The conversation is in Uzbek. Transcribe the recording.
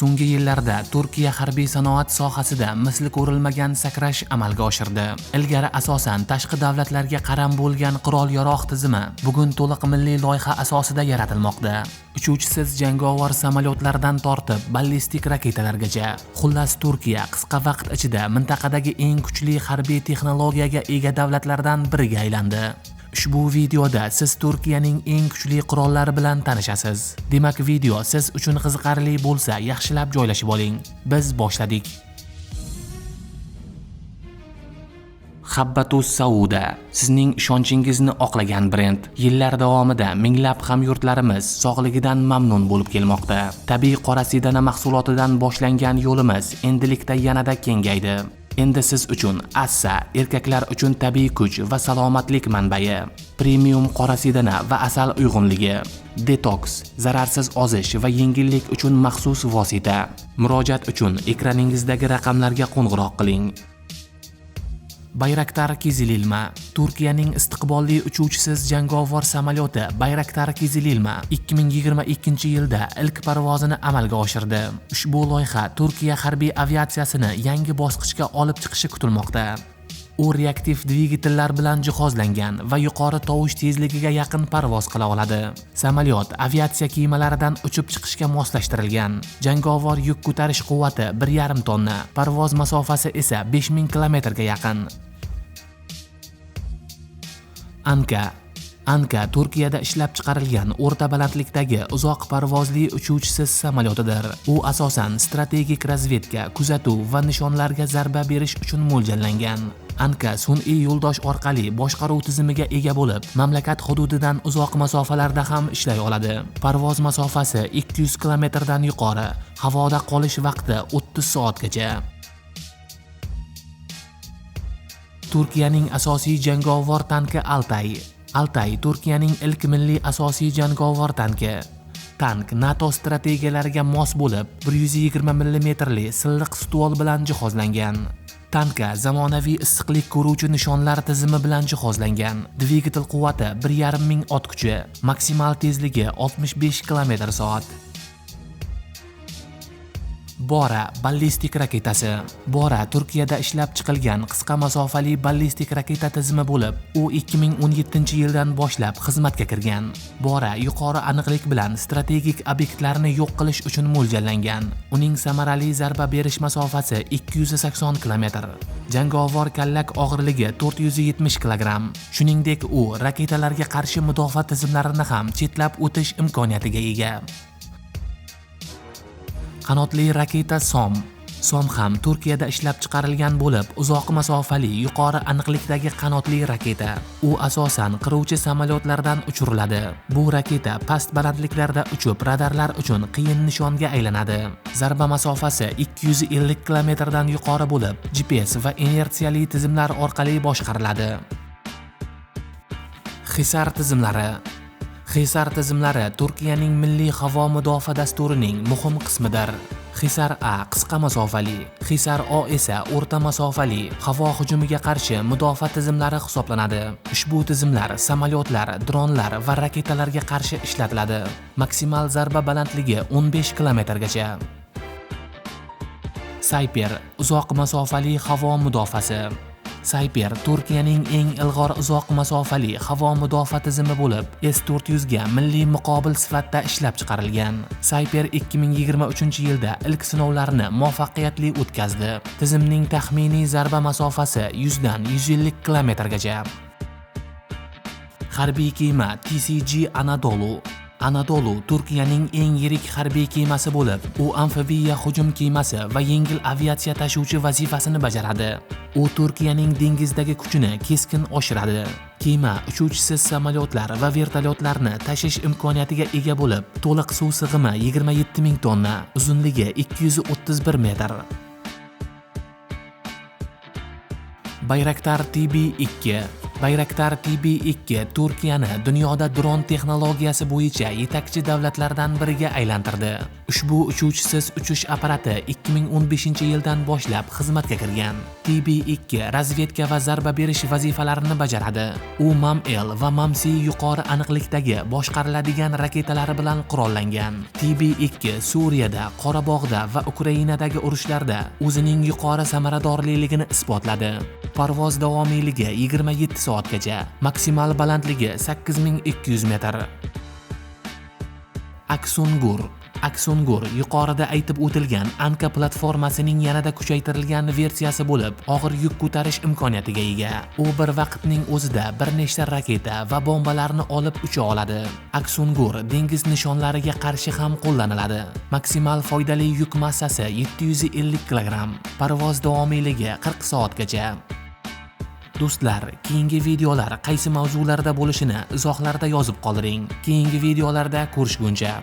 So'nggi yillarda Turkiya harbiy sanoat sohasida misli ko'rilmagan sakrash amalga oshirdi. Ilgari asosan tashqi davlatlarga qaram bo'lgan qurol-yarog' tizimi bugun to'liq milliy loyiha asosida yaratilmoqda. Uchuvchisiz jangovar samolyotlardan tortib ballistik raketalargacha. Xullas, Turkiya qisqa vaqt ichida mintaqadagi eng kuchli harbiy texnologiyaga ega davlatlardan biriga aylandi. Ushbu videoda siz Turkiyaning eng kuchli qurollari bilan tanishasiz. Demak, video siz uchun qiziqarli bo'lsa, yaxshilab joylashib oling. Biz boshladik. Habbatus Sauda sizning ishonchingizni oqlagan brend. Yillar davomida minglab hamyurtlarimiz sog'ligidan mamnun bo'lib kelmoqda. Tabiiy qora sidana mahsulotidan boshlangan yo'limiz endilikda yanada kengaydi. Endi siz uchun Assa erkaklar uchun tabiiy kuch va salomatlik manbai, premium qora sidana va asal uyg'unligi, detoks, zararsiz ozish va yengillik uchun maxsus vosita. Murojaat uchun ekraningizdagi raqamlarga qo'ng'iroq qiling. Bayraktar Kizililma. Turkiyaning istiqbolli uchuvchisiz jangovar samolyoti Bayraktar Kizililma 2022-yilda ilk parvozini amalga oshirdi. Ushbu loyiha Turkiya harbiy aviatsiyasini yangi bosqichga olib chiqishi kutilmoqda. U reaktiv dvigatellar bilan jihozlangan va yuqori tovush tezligiga yaqin parvoz qila oladi. Samolyot aviatsiya kemalaridan uchib chiqishga moslashtirilgan. Jangovar yuk ko'tarish quvvati 1,5 tonna, parvoz masofasi esa 5000 kilometrga yaqin. Anka Turkiyada ishlab chiqarilgan o'rta balandlikdagi uzoq parvozli uchuvchisiz samolyotidir. U asosan strategik razvedka, kuzatuv va nishonlarga zarba berish uchun mo'ljallangan. Anka sun'iy yo'ldosh orqali boshqaruv tizimiga ega bo'lib, mamlakat hududidan uzoq masofalarda ham ishlay oladi. Parvoz masofasi 200 kilometrdan yuqori, havoda qolish vaqti 30 soatgacha. Turkiyaning asosiy jangovar tanki Altay Turkiyaning ilk milliy asosiy jangovar tanki. Tank NATO strategiyalariga mos bo'lib, 120 mm silliq stol bilan jihozlangan. Tankka zamonaviy issiqlik ko'ruvchi nishonlar tizimi bilan jihozlangan. Dvigatel quvvati 1500 ot kuchi, maksimal tezligi 65 km/soat. Bora ballistik raketasi. Bora Turkiyada ishlab chiqilgan qisqa masofali ballistik raketa tizimi bo'lib, u 2017-yildan boshlab xizmatga kirgan. Bora yuqori aniqlik bilan strategik obyektlarni yo'q qilish uchun mo'ljallangan. Uning samarali zarba berish masofasi 280 km. Jangovar kallak og'irligi 470 kg. Shuningdek, u raketalarga qarshi mudofaa tizimlarini ham chetlab o'tish imkoniyatiga ega. Qanotli raketa Som ham Turkiyada ishlab chiqarilgan bo'lib, uzoq masofali, yuqori aniqlikdagi qanotli raketa. U asosan qiruvchi samolyotlardan uchiriladi. Bu raketa past balandliklarda uchib, radarlar uchun qiyin nishonga aylanadi. Zarba masofasi 250 km dan yuqori bo'lib, GPS va inertsiyali tizimlar orqali boshqariladi. Hisar tizimlari Turkiyaning milliy havo mudofaa dasturining muhim qismidir. Hisar A qisqa masofali, Hisar O esa o'rta masofali havo hujumiga qarshi mudofaa tizimlari hisoblanadi. Ushbu tizimlar samolyotlar, dronlar va raketalarga qarshi ishlatiladi. Maksimal zarba balandligi 15 km gacha. Sayper uzoq masofali havo mudofaasi. Sayper Turkiyaning eng ilg'or uzoq masofali havo mudofaa tizimi bo'lib, S-400 ga milliy muqobil sifatida ishlab chiqarilgan. Sayper 2023-yilda ilk sinovlarni muvaffaqiyatli o'tkazdi. Tizimning taxminiy zarba masofasi 100 dan 150 km gacha. Harbiy kema TCG Anadolu Turkiyaning eng yirik harbiy kemasi bo'lib, u amfibiya hujum kemasi va yengil aviatsiya tashuvchi vazifasini bajaradi. U Turkiyaning dengizdagi kuchini keskin oshiradi. Kema uchuvchisiz samolyotlar va vertolyotlarni tashish imkoniyatiga ega bo'lib, to'liq suv sig'imi 27 000 tonna, uzunligi 231 metr. Bayraktar TB2 Turkiyani dunyoda dron texnologiyasi bo'yicha yetakchi davlatlardan biriga aylantirdi. Ushbu uchuvchisiz uchish apparati 2015-yildan boshlab xizmatga kirgan. TB2 razvedka va zarba berish vazifalarini bajaradi. U MAM-L va MAM-C yuqori aniqlikdagi boshqariladigan raketalari bilan qurollangan. TB2 Suriyada, Qorabog'da va Ukrainadagi urushlarda o'zining yuqori samaradorliligini isbotladi. Parvoz davomiyligi 27 soatgacha, maksimal balandligi 8200 metr. Aksungur. Aksungur yuqorida aytib o'tilgan Anka platformasining yanada kuchaytirilgan versiyasi bo'lib, og'ir yuk ko'tarish imkoniyatiga ega. U bir vaqtning o'zida bir nechta raketa va bombalarni olib ucha oladi. Aksungur dengiz nishonlariga qarshi ham qo'llaniladi. Maksimal foydali yuk massasi 750 kg. Parvoz davomiyligi 40 soatgacha. Do'stlar, keyingi videolar qaysi mavzularda bo'lishini izohlarda yozib qoldiring. Keyingi videolarda ko'rishguncha